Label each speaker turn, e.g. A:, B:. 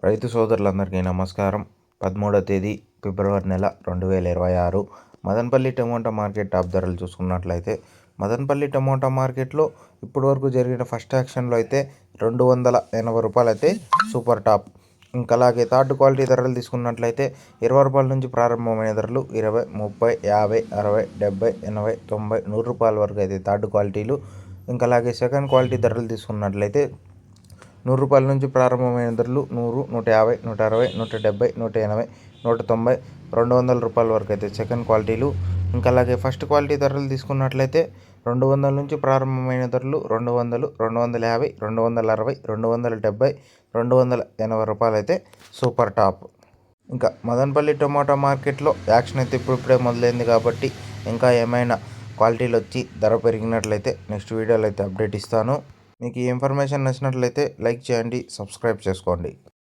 A: రైతు సోదరులందరికీ నమస్కారం. 13వ తేదీ ఫిబ్రవరి నెల 2026 మదనపల్లి టమోటా మార్కెట్ టాప్ ధరలు చూసుకున్నట్లయితే మదనపల్లి టమోటా మార్కెట్లో ఇప్పటివరకు జరిగిన ఫస్ట్ యాక్షన్లో అయితే 280 రూపాయలు అయితే సూపర్ టాప్. ఇంకా అలాగే థర్డ్ క్వాలిటీ ధరలు తీసుకున్నట్లయితే 20 రూపాయల నుంచి ప్రారంభమైన ధరలు 20, 30, 50, 60, 70, 80, 90, 100 రూపాయల వరకు అయితే థర్డ్ క్వాలిటీలు. ఇంకా అలాగే సెకండ్ క్వాలిటీ ధరలు తీసుకున్నట్లయితే 100 రూపాయల నుంచి ప్రారంభమైన ధరలు 100, 150, 160, 170, 180, 190, 200 రూపాయల వరకు అయితే సెకండ్ క్వాలిటీలు. ఇంకా అలాగే ఫస్ట్ క్వాలిటీ ధరలు తీసుకున్నట్లయితే 200 నుంచి ప్రారంభమైన ధరలు 200, 250, 260, 270, 280 రూపాయలు అయితే సూపర్ టాప్. ఇంకా మదనపల్లి టమోటా మార్కెట్లో యాక్షన్ అయితే ఇప్పుడిప్పుడే మొదలైంది కాబట్టి ఇంకా ఏమైనా క్వాలిటీలు వచ్చి ధర పెరిగినట్లయితే నెక్స్ట్ వీడియోలో అయితే అప్డేట్ ఇస్తాను. మీకు ఈ ఇన్ఫర్మేషన్ నచ్చినట్లయితే లైక్ చేయండి, సబ్స్క్రైబ్ చేసుకోండి.